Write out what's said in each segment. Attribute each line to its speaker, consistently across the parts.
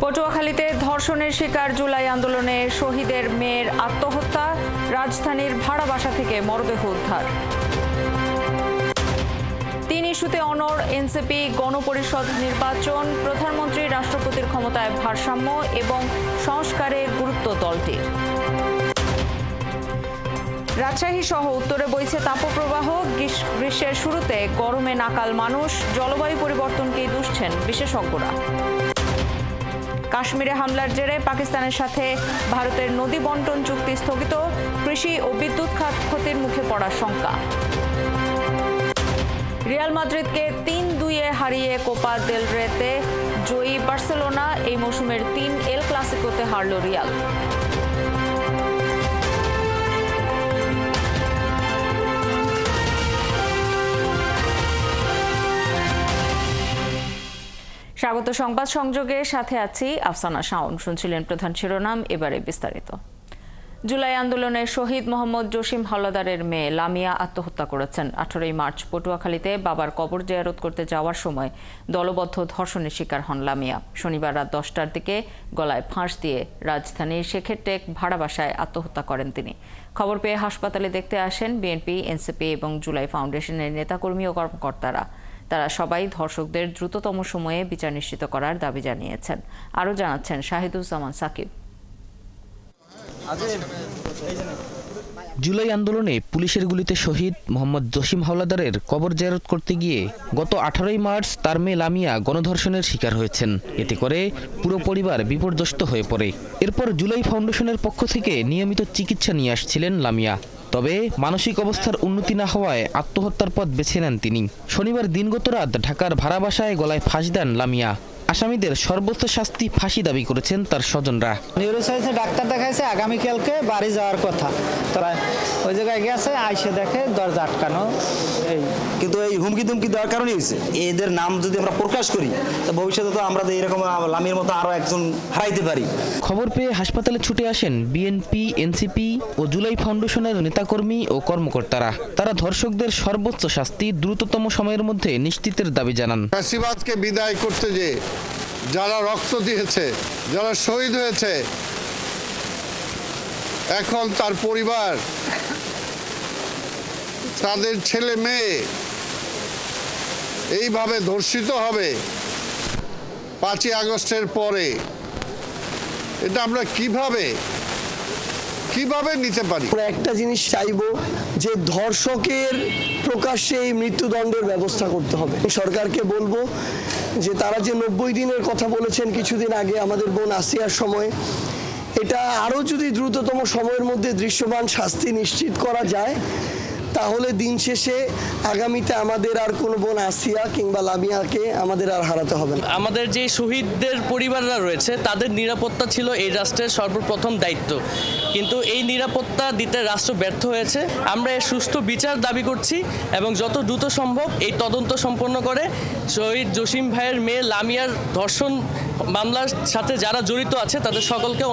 Speaker 1: পটুয়াখালীতে ধর্ষণের শিকার জুলাই আন্দোলনে শহীদের মেয়ের আত্মহত্যা, রাজধানীর ভাড়া বাসা থেকে মরদেহ উদ্ধার। ৩ ইস্যুতে অনড় এনসিপি, গণপরিষদ নির্বাচন, প্রধানমন্ত্রী রাষ্ট্রপতির ক্ষমতায় ভারসাম্য এবং সংস্কারের গুরুত্ব দলটির। রাজশাহী সহ উত্তরে বইছে তাপপ্রবাহ, গ্রীষ্মের শুরুতে গরমে নাকাল মানুষ, জলবায়ু পরিবর্তনকেই দুষছেন বিশেষজ্ঞরা। কাশ্মীরে হামলার জেরে পাকিস্তানের সাথে ভারতের নদী বন্টন চুক্তি স্থগিত, কৃষি ও বিদ্যুৎ খাত ক্ষতির মুখে পড়ার শঙ্কা। রিয়াল মাদ্রিদকে ৩-২-এ হারিয়ে কোপা দেল রেতে জয়ী বার্সেলোনা, এই মৌসুমের ৩ এল ক্লাসিকোতে হারল রিয়াল। স্বাগত সংবাদ সংযোগে, সাথে আছি আফসানা শাওন। শুনছিলেন প্রধান শিরোনাম, এবারে বিস্তারিত। জুলাই আন্দোলনে শহীদ মোহাম্মদ জসিম হাওলাদারের মেয়ে লামিয়া আত্মহত্যা করেছেন। 18ই মার্চ পটুয়াখালীতে বাবার কবর জিয়ারত করতে যাওয়ার সময় দলবদ্ধ ধর্ষণের শিকার হন লামিয়া। শনিবার রাত 10টার দিকে গলায় ফাঁস দিয়ে রাজধানীর শেখের টেক ভাড়া বাসায় আত্মহত্যা করেন তিনি। খবর পেয়ে হাসপাতালে দেখতে আসেন বিএনপি, এনসিপি এবং জুলাই ফাউন্ডেশনের নেতাকর্মী ও কর্মকর্তারা। তারা সবাই ধর্ষকদের দ্রুততম সময়ে বিচার নিশ্চিত করার দাবি জানিয়েছেন। আরও জানাচ্ছেন শাহিদুজ্জামান সাকিব।
Speaker 2: জুলাই আন্দোলনে পুলিশের গুলিতে শহীদ মোহাম্মদ জসিম হাওলাদারের কবর জিয়ারত করতে গিয়ে গত 18ই মার্চ তার মেয়ে লামিয়া গণধর্ষণের শিকার হয়েছেন। এতে করে পুরো পরিবার বিপর্যস্ত হয়ে পড়ে। এরপর জুলাই ফাউন্ডেশনের পক্ষ থেকে নিয়মিত চিকিৎসা নিয়ে আসছিলেন লামিয়া। তবে মানসিক অবস্থার উন্নতি না হওয়ায় আত্মহত্যার পথ বেছে নেন তিনি। শনিবার দিনগত রাত ঢাকার ভাড়া বাসায় গলায় ফাঁস দেন লামিয়া। আসামিদের সর্বোচ্চ শাস্তি ফাঁসি দাবি করেছেন তার স্বজনরা।
Speaker 3: নিউরোসাইন্সে ডাক্তার দেখাইছে, আগামীকালকে বাড়ি যাওয়ার কথা। তারা ওই জায়গায় গেছে, আইসে দেখে দরজা আটকানো।
Speaker 4: কিন্তু এই হুমকি দুমকি দেওয়ার কারণে হয়েছে। এদের নাম যদি আমরা প্রকাশ করি তো ভবিষ্যতে তো আমরা এরকম লামির মতো আরো একজন হারাইতে পারি।
Speaker 2: খবর পেয়ে হাসপাতালে ছুটে আসেন বিএনপি, এনসিপি ও জুলাই ফাউন্ডেশনের নেতাকর্মী ও কর্মকর্তারা। তারা ধর্ষকদের সর্বোচ্চ শাস্তি দ্রুততম সময়ের মধ্যে নিশ্চিতের দাবি জানান।
Speaker 5: ফ্যাসিবাদকে বিদায় করতে যে যারা রক্ত দিয়েছে, যারা শহীদ হয়েছে, এখন তার পরিবার, তাদের ছেলে মেয়ে এইভাবে ধর্ষিত হবে 5ই আগস্টের পরে, এটা আমরা কিভাবে নিতে পারি?
Speaker 6: একটা জিনিস চাইবো যে ধর্ষকের প্রকাশ্যে এই মৃত্যুদণ্ডের ব্যবস্থা করতে হবে। সরকারকে বলবো যে তারা যে 90 দিনের কথা বলেছেন কিছুদিন আগে আমাদের বোন আসিয়ার সময়, এটা আরও যদি দ্রুততম সময়ের মধ্যে দৃশ্যমান শাস্তি নিশ্চিত করা যায়, তাহলে দিন শেষে আগামীতে আমাদের আর কোনো বোন আসিয়া কিংবা লামিয়াকে আমাদের আর হারাতে হবে না।
Speaker 7: আমাদের যে শহীদদের পরিবাররা রয়েছে তাদের নিরাপত্তা ছিল এই রাষ্ট্রের সর্বপ্রথম দায়িত্ব, কিন্তু এই নিরাপত্তা দিতে রাষ্ট্র ব্যর্থ হয়েছে। আমরা এর সুষ্ঠু বিচার দাবি করছি এবং যত দ্রুত সম্ভব এই তদন্ত সম্পন্ন করে শহীদ জসিম ভাইয়ের মেয়ে লামিয়ার ধর্ষণ মামলার সাথে যারা জড়িত আছে তাদের সকলকে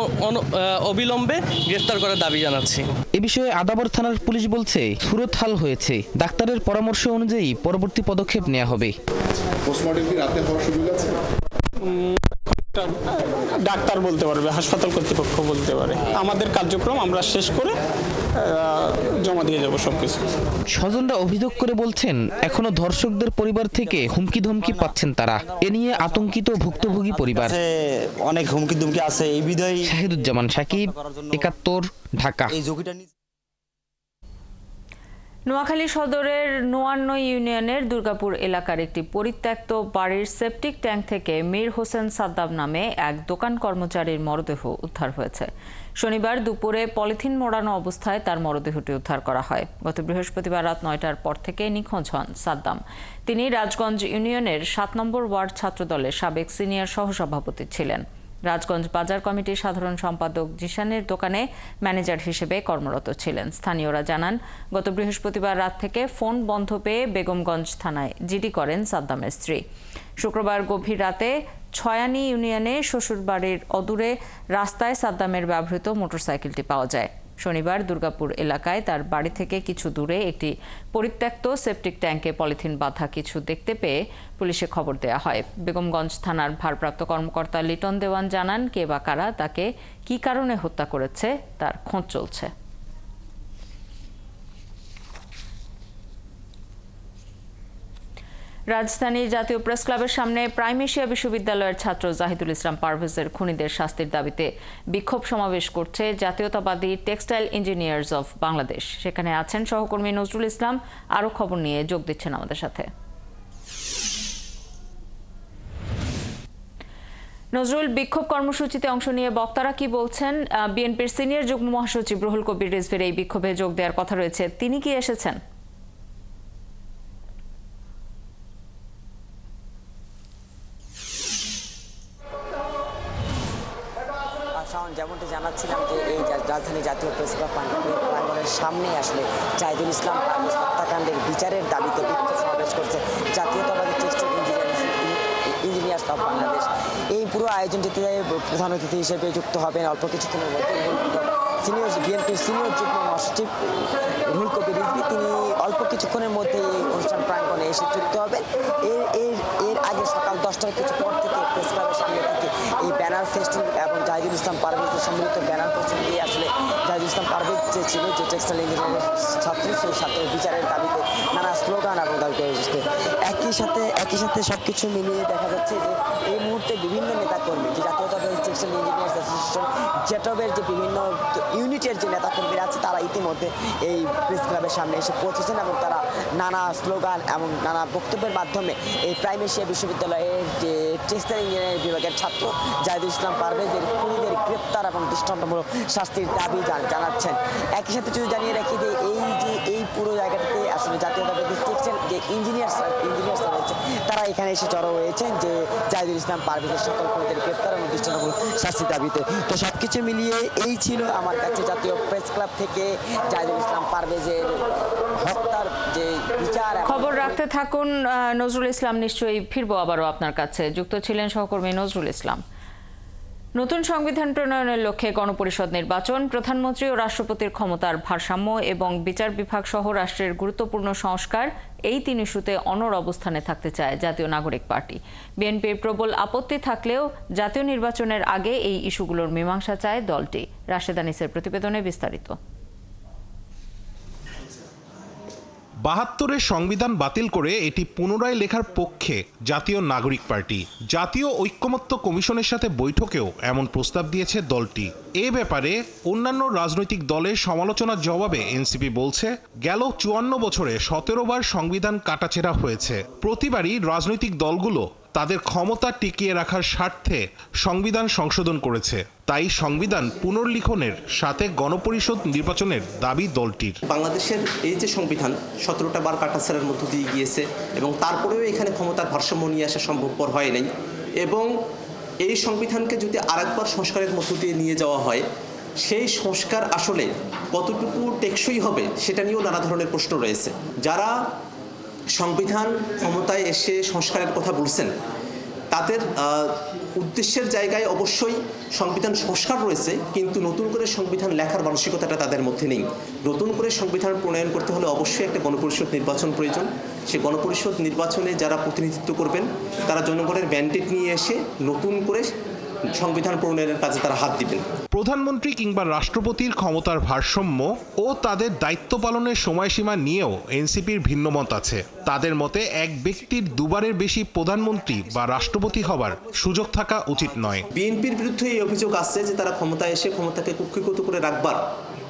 Speaker 7: অবিলম্বে গ্রেফতার করার দাবি জানাচ্ছি।
Speaker 2: এ বিষয়ে আদাবর থানার পুলিশ বলছে সুরতহাল হয়েছে, ডাক্তারের পরামর্শ অনুযায়ী পরবর্তী পদক্ষেপ নেওয়া হবে।
Speaker 5: পোস্টমর্টেম কি রাতে হওয়ার সুযোগ আছে?
Speaker 8: ডাক্তার বলতে পারবে, হাসপাতাল কর্তৃপক্ষ বলতে পারে। আমাদের কার্যক্রম আমরা শেষ করে জমা দিয়ে যাব সবকিছু।
Speaker 2: স্বজনরা অভিযোগ করে বলছেন এখনো ধর্ষকদের পরিবার থেকে হুমকি ধমকি পাচ্ছেন তারা। এ নিয়ে আতঙ্কিত ভুক্তভোগী পরিবার।
Speaker 4: অনেক হুমকি দুমকি আছে এই বিধায়।
Speaker 2: শাহিদুজ্জামান সাকিব, 71, ঢাকা।
Speaker 1: নোয়াখালী সদরের নোয়ান্ন ইউনিয়নের দুর্গাপুর এলাকার একটি পরিত্যক্ত বাড়ির সেপটিক ট্যাঙ্ক থেকে মীর হোসেন সাদ্দাম নামে এক দোকান কর্মচারীর মরদেহ উদ্ধার হয়েছে। শনিবার দুপুরে পলিথিন মোড়ানো অবস্থায় তার মরদেহটি উদ্ধার করা হয়। গত বৃহস্পতিবার রাত 9টার পর থেকে নিখোঁজ হন সাদ্দাম। তিনি রাজগঞ্জ ইউনিয়নের 7 নম্বর ওয়ার্ড ছাত্রদলের সাবেক সিনিয়র সহসভাপতি ছিলেন। রাজগঞ্জ বাজার কমিটির সাধারণ সম্পাদক জিশানের দোকানে ম্যানেজার হিসেবে কর্মরত ছিলেন। স্থানীয়রা জানান, গত বৃহস্পতিবার রাত থেকে ফোন বন্ধ পেয়ে বেগমগঞ্জ থানায় জিডি করেন সাদ্দামের স্ত্রী। শুক্রবার গভীর রাতে ছয়ানি ইউনিয়নে শ্বশুরবাড়ির অদূরে রাস্তায় সাদ্দামের ব্যবহৃত মোটরসাইকেলটি পাওয়া যায়। শনিবার দুর্গাপুর এলাকায় তার বাড়ি থেকে কিছু দূরে একটি পরিত্যক্ত সেপটিক ট্যাঙ্কে পলিথিন বাঁধা কিছু দেখতে পেয়ে পুলিশে খবর দেওয়া হয়। বেগমগঞ্জ থানার ভারপ্রাপ্ত কর্মকর্তা লিটন দেওয়ান জানান, কে বা কারা তাকে কী কারণে হত্যা করেছে তার খোঁজ চলছে। রাজধানীর জাতীয় প্রেস ক্লাবের সামনে প্রাইম এশিয়া বিশ্ববিদ্যালয়ের ছাত্র জাহিদুল ইসলাম পারভেজের খুনিদের শাস্তির দাবিতে বিক্ষোভ সমাবেশ করছে জাতীয়তাবাদী টেক্সটাইল ইঞ্জিনিয়ার্স অফ বাংলাদেশ। সেখানে আছেন সহকর্মী নজরুল ইসলাম, আরও খবর নিয়ে যোগ দিচ্ছেন আমাদের সাথে। নজরুল, বিক্ষোভ কর্মসূচিতে অংশ নিয়ে বক্তারা কি বলছেন? বিএনপির সিনিয়র যুগ্ম মহাসচিব রুহুল কবির রিজভীর এই বিক্ষোভে যোগ দেওয়ার কথা রয়েছে, তিনি কি এসেছেন?
Speaker 9: যেমনটি জানাচ্ছিলাম যে এই রাজধানী জাতীয় প্রেস ক্লাব প্রাঙ্গণের সামনে আসলে জাহিদুল ইসলাম পারভেজ হত্যাকাণ্ডের বিচারের দাবিতে বিক্ষোভ সমাবেশ করছে জাতীয়তাবাদী টেক্সটাইল ইঞ্জিনিয়ার্স অফ বাংলাদেশ। এই পুরো আয়োজনটিতে প্রধান অতিথি হিসেবে যুক্ত হবেন অল্প কিছুক্ষণের মধ্যে বিএনপির সিনিয়র যুগ্ম মহাসচিব রুহুল কবির রিজভী। তিনি অল্প কিছুক্ষণের মধ্যে এই অনুষ্ঠান প্রাঙ্গণে এসে যুক্ত হবেন। এর আগে সকাল 10টার কিছু পর থেকে প্রেস ক্লাবের সামনে থেকে এই ব্যানার ফেস্টুন এবং জাহিদুল ইসলাম পারভেজের সম্মিলিত ব্যানার ফেস্টুন দিয়ে আসলে জাহিদুল ইসলাম পারভেজ যে ছিল যে টেক্সটাইল ইঞ্জিনিয়ারিং ছাত্র, সেই ছাত্রের বিচারের দাবিতে নানা স্লোগান এবং দাবি করে এসেছে। একই সাথে সবকিছু মিলিয়ে দেখা যাচ্ছে যে এই মুহূর্তে বিভিন্ন নেতাকর্মী যে জাতীয়তাবাদী টেক্সটাইল ইঞ্জিনিয়ার্স অ্যাসোসিয়েশন জেটবের যে বিভিন্ন ইউনিটের যে নেতাকর্মীরা আছে তারা ইতিমধ্যে এই প্রেস ক্লাবের সামনে এসে পৌঁছেছেন এবং তারা নানা স্লোগান এবং নানা বক্তব্যের মাধ্যমে এই প্রাইম এশিয়া বিশ্ববিদ্যালয়ের যে টেক্সটাইল ইঞ্জিনিয়ারিং বিভাগের ছাত্র জাহিদুল ইসলাম পারভেজের খুনিদের গ্রেপ্তার এবং দৃষ্টান্তমূলক শাস্তির দাবি জানাচ্ছেন। একই সাথে যদি জানিয়ে রাখি যে এই পুরো জায়গাটিতে আসলে জাতীয়তাবাদী টেক্সটাইল যে ইঞ্জিনিয়ার্স রয়েছে তারা এখানে এসে জড়ো হয়েছেন যে জাহিদুল ইসলাম পারভেজের সকল খুনিদের গ্রেপ্তার এবং দৃষ্টান্তমূলক শাস্তির দাবিতে। তো সবকিছু মিলিয়ে এই ছিল আমার কাছে জাতীয় প্রেস ক্লাব থেকে জাহিদুল ইসলাম পারভেজের হত্যার যে বিচার।
Speaker 1: খবর রাখতে থাকুন নজরুল ইসলাম, নিশ্চয়ই ফিরবো আবারও আপনার কাছে। যুক্ত ছিলেন সহকর্মী নজরুল ইসলাম। নতুন সংবিধান প্রণয়নের লক্ষ্যে গণপরিষদ নির্বাচন, প্রধানমন্ত্রী ও রাষ্ট্রপতির ক্ষমতার ভারসাম্য এবং বিচার বিভাগ সহ রাষ্ট্রের গুরুত্বপূর্ণ সংস্কার, এই তিন ইস্যুতে অনড় অবস্থানে থাকতে চায় জাতীয় নাগরিক পার্টি। বিএনপির প্রবল আপত্তি থাকলেও জাতীয় নির্বাচনের আগে এই ইস্যুগুলোর মীমাংসা চায় দলটি। রাশেদ আনিসের প্রতিবেদনে বিস্তারিত।
Speaker 10: ৭২-এর সংবিধান বাতিল করে এটি পুনরায় লেখার পক্ষে জাতীয় নাগরিক পার্টি। জাতীয় ঐক্যমত্য কমিশনের সাথে বৈঠকেও এমন প্রস্তাব দিয়েছে দলটি। এ ব্যাপারে অন্যান্য রাজনৈতিক দলের সমালোচনার জবাবে এনসিপি বলছে, গেল ৫৪ বছরে ১৭ বার সংবিধান কাটাছেঁড়া হয়েছে। প্রতিবারই রাজনৈতিক দলগুলো তাদের ক্ষমতা টিকিয়ে রাখার স্বার্থে সংবিধান সংশোধন করেছে। তাই সংবিধান পুনর্লিখনের সাথে গণপরিষদ নির্বাচনের দাবি দলটির।
Speaker 11: বাংলাদেশের এই যে সংবিধান ১৭টা বার কাটাছেঁড়ার মধ্য দিয়ে গিয়েছে এবং তারপরেও এখানে ক্ষমতার ভারসাম্য নিয়ে আসা সম্ভবপর হয় নাই, এবং এই সংবিধানকে যদি আরেকবার সংস্কারের মধ্য দিয়ে নিয়ে যাওয়া হয়, সেই সংস্কার আসলে কতটুকু টেকসই হবে সেটা নিয়েও নানা ধরনের প্রশ্ন রয়েছে। যারা সংবিধান ক্ষমতায় এসে সংস্কারের কথা বলছেন তাদের উদ্দেশ্যের জায়গায় অবশ্যই সংবিধান সংস্কার রয়েছে, কিন্তু নতুন করে সংবিধান লেখার মানসিকতাটা তাদের মধ্যে নেই। নতুন করে সংবিধান প্রণয়ন করতে হলে অবশ্যই একটা গণপরিষদ নির্বাচন প্রয়োজন। সেই গণপরিষদ নির্বাচনে যারা প্রতিনিধিত্ব করবেন তারা জনগণের ম্যান্ডেট নিয়ে এসে নতুন করে সংবিধান প্রণয়নের কাজে তারা হাত দিবেন।
Speaker 10: প্রধানমন্ত্রী কিংবা রাষ্ট্রপতির ক্ষমতার ভারসাম্য ও তাদের দায়িত্ব পালনের সময়সীমা নিয়েও এনসিপির ভিন্নমত আছে। তাদের মতে এক ব্যক্তির দুবারের বেশি প্রধানমন্ত্রী বা রাষ্ট্রপতি হবার সুযোগ থাকা উচিত নয়।
Speaker 11: বিএনপির বিরুদ্ধে এই অভিযোগ আসছে যে তারা ক্ষমতায় এসে ক্ষমতাকে কুক্ষিগত করে রাখবার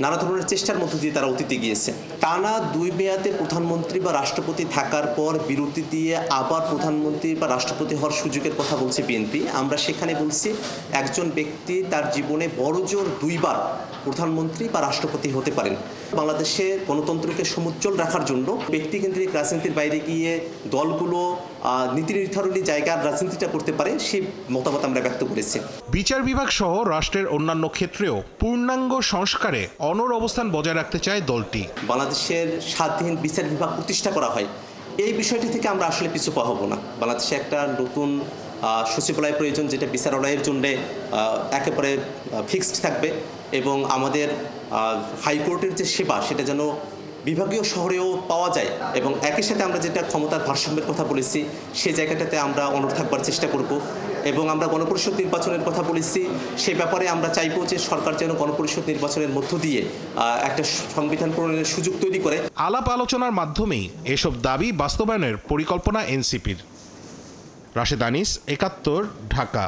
Speaker 11: নানা ধরনের চেষ্টার মধ্য দিয়ে তারা অতীতে গিয়েছে। টানা 2 মেয়াদে প্রধানমন্ত্রী বা রাষ্ট্রপতি থাকার পর বিরতি দিয়ে আবার প্রধানমন্ত্রী বা রাষ্ট্রপতি হওয়ার সুযোগের কথা বলছে বিএনপি। আমরা সেখানে বলছি একজন ব্যক্তি তার জীবনে বড়জোর 2 বার প্রধানমন্ত্রী বা রাষ্ট্রপতি হতে পারেন। বাংলাদেশে গণতন্ত্রকে সমুজ্জ্বল রাখার জন্য ব্যক্তিকেন্দ্রিক রাজনীতির বাইরে গিয়ে দলগুলো নীতি নির্ধারণী জায়গার রাজনীতিটা করতে পারে, সেই মতামত আমরা ব্যক্ত করেছি।
Speaker 10: বিচার বিভাগ সহ রাষ্ট্রের অন্যান্য ক্ষেত্রেও পূর্ণাঙ্গ সংস্কারে অনড় অবস্থান বজায় রাখতে চায় দলটি।
Speaker 11: বাংলাদেশের স্বাধীন বিচার বিভাগ প্রতিষ্ঠা করা হয়, এই বিষয়টি থেকে আমরা আসলে পিছু পা হব না। বাংলাদেশে একটা নতুন সচিবালয় প্রয়োজন, যেটা বিচারালয়ের জন্য একেবারে ফিক্সড থাকবে, এবং আমাদের হাইকোর্টের যে সেবা সেটা যেন বিভাগীয় শহরেও পাওয়া যায়, এবং একই সাথে আমরা যেটা ক্ষমতার ভারসাম্যের কথা বলেছি সেই জায়গাটাতে আমরা অনড় থাকবার চেষ্টা করব। এবং আমরা গণপরিষদ নির্বাচনের কথা বলেছি, সে ব্যাপারে আমরা চাইব যে সরকার যেন গণপরিষদ নির্বাচনের মধ্য দিয়ে একটা সংবিধান প্রণয়নের সুযোগ তৈরি করে।
Speaker 10: আলাপ আলোচনার মাধ্যমেই এসব দাবি বাস্তবায়নের পরিকল্পনা এনসিপির। রাশেদ আনিস, ৭১, ঢাকা।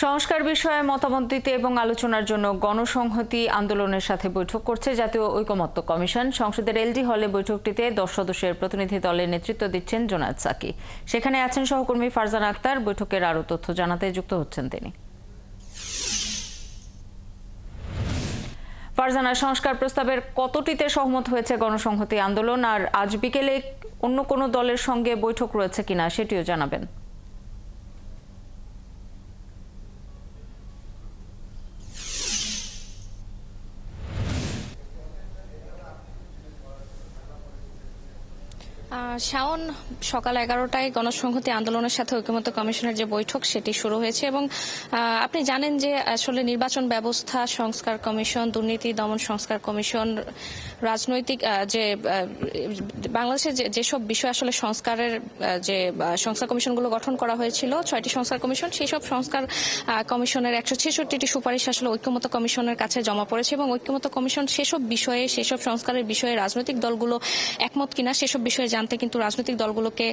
Speaker 1: সংস্কার বিষয়ে মতামত দিতে এবং আলোচনার জন্য গণসংহতি আন্দোলনের সাথে বৈঠক করছে জাতীয় ঐকমত্য কমিশন। সংসদের এলডি হলে বৈঠকটিতে 10 সদস্যের প্রতিনিধি দলের নেতৃত্ব দিচ্ছেন জোনায়েদ সাকি। সেখানে আছেন সহকর্মী ফারজানা আক্তার। বৈঠকের আরও তথ্য জানাতে যুক্ত হচ্ছেন তিনি। ফারজানা, সংস্কার প্রস্তাবের কতটিতে সহমত হয়েছে গণসংহতি আন্দোলন, আর আজ বিকেলে অন্য কোনো দলের সঙ্গে বৈঠক রয়েছে কিনা সেটিও জানাবেন।
Speaker 12: শাওন, সকাল 11টায় গণসংহতি আন্দোলনের সাথে ঐকমত্য কমিশনের যে বৈঠক সেটি শুরু হয়েছে, এবং আপনি জানেন যে আসলে নির্বাচন ব্যবস্থা সংস্কার কমিশন, দুর্নীতি দমন সংস্কার কমিশন, রাজনৈতিক যে বাংলাদেশের যেসব বিষয় আসলে সংস্কারের যে সংস্কার কমিশনগুলো গঠন করা হয়েছিল, 6টি সংস্কার কমিশন, সেই সব সংস্কার কমিশনের 166টি সুপারিশ আসলে ঐকমত্য কমিশনের কাছে জমা পড়েছে, এবং ঐকমত্য কমিশন সেসব বিষয়ে, সেসব সংস্কারের বিষয়ে রাজনৈতিক দলগুলো একমত কিনা সেসব বিষয়ে জানতে কিন্তু রাজনৈতিক দলগুলোকে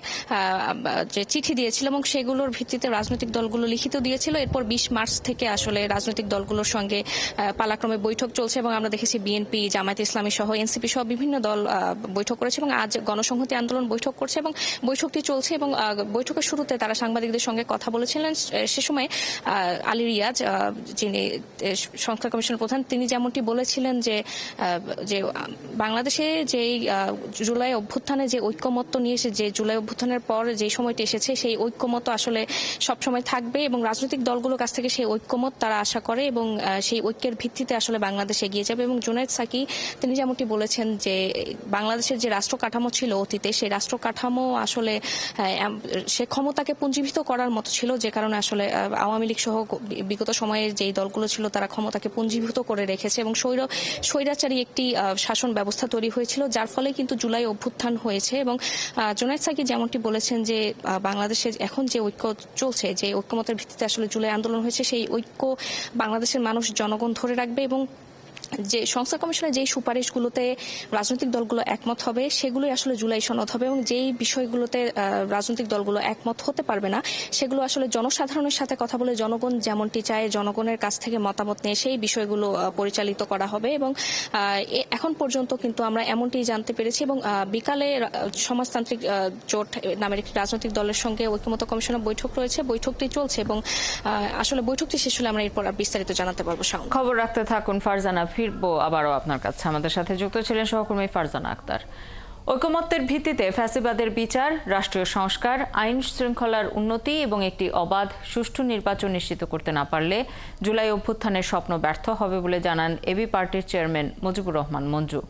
Speaker 12: যে চিঠি দিয়েছিল, এবং সেগুলোর ভিত্তিতে রাজনৈতিক দলগুলো লিখিত দিয়েছিল। এরপর 20 মার্চ থেকে আসলে রাজনৈতিক দলগুলোর সঙ্গে পালাক্রমে বৈঠক চলছে, এবং আমরা দেখেছি বিএনপি, জামায়াতে ইসলামী সহ এনসিপি সহ বিভিন্ন দল বৈঠক করেছে, এবং আজ গণসংহতি আন্দোলন বৈঠক করছে, এবং বৈঠকটি চলছে। এবং বৈঠকের শুরুতে তারা সাংবাদিকদের সঙ্গে কথা বলেছিলেন। সে সময় আলী রিয়াজ, যিনি সংস্কার কমিশনের প্রধান, তিনি যেমনটি বলেছিলেন যে বাংলাদেশে যে জুলাই অভ্যুত্থানে যে ঐক্যমত্য নিয়ে এসে, যে জুলাই অভ্যুত্থানের পর যে সময়টি এসেছে সেই ঐক্যমত্য আসলে সবসময় থাকবে, এবং রাজনৈতিক দলগুলোর কাছ থেকে সেই ঐক্যমত তারা আশা করে, এবং সেই ঐক্যের ভিত্তিতে আসলে বাংলাদেশ এগিয়ে যাবে। এবং জোনায়েদ সাকি তিনি যেমনটি বলেছেন যে বাংলাদেশের যে রাষ্ট্র কাঠামো ছিল অতীতে, সেই রাষ্ট্র কাঠামো আসলে সে ক্ষমতাকে পুঞ্জীভূত করার মতো ছিল, যে কারণে আসলে আওয়ামী লীগ সহ বিগত সময়ে যেই দলগুলো ছিল তারা ক্ষমতাকে পুঞ্জীভূত করে রেখেছে, এবং স্বৈরাচারী একটি শাসন ব্যবস্থা তৈরি হয়েছিল, যার ফলে কিন্তু জুলাই অভ্যুত্থান হয়েছে। এবং জোনায়েদ সাকি যেমনটি বলেছেন যে বাংলাদেশে এখন যে ঐক্য চলছে, যে ঐক্যমতের ভিত্তিতে আসলে জুলাই আন্দোলন হয়েছে, সেই ঐক্য বাংলাদেশের মানুষ, জনগণ ধরে রাখবে, এবং যে সংস্কার কমিশনের যেই সুপারিশগুলোতে রাজনৈতিক দলগুলো একমত হবে সেগুলোই আসলে জুলাই সনদ হবে, এবং যেই বিষয়গুলোতে রাজনৈতিক দলগুলো একমত হতে পারবে না সেগুলো আসলে জনসাধারণের সাথে কথা বলে জনগণ যেমনটি চায় জনগণের কাছ থেকে মতামত নিয়ে সেই বিষয়গুলো পরিচালিত করা হবে। এবং এখন পর্যন্ত কিন্তু আমরা এমনটি জানতে পেরেছি, এবং বিকালে সমাজতান্ত্রিক জোট নামের একটি রাজনৈতিক দলের সঙ্গে ঐকমত্য কমিশনের বৈঠক রয়েছে, বৈঠকটি চলছে, এবং আসলে বৈঠকটি শেষ হলে আমরা এরপর বিস্তারিত জানাতে পারবো।
Speaker 1: খবর রাখতে থাকুন ফারজানা, ফিরবো আবারও আপনার কাছে। আমাদের সাথে যুক্ত ছিলেন সহকর্মী ফারজানা আক্তার। ঐকমত্যের ভিত্তিতে ফ্যাসিবাদের বিচার, রাষ্ট্রীয় সংস্কার, আইন শৃঙ্খলার উন্নতি এবং একটি অবাধ সুষ্ঠু নির্বাচন নিশ্চিত করতে না পারলে জুলাই অভ্যুত্থানের স্বপ্ন ব্যর্থ হবে বলে জানান এবি পার্টির চেয়ারম্যান মুজিবুর রহমান মঞ্জু।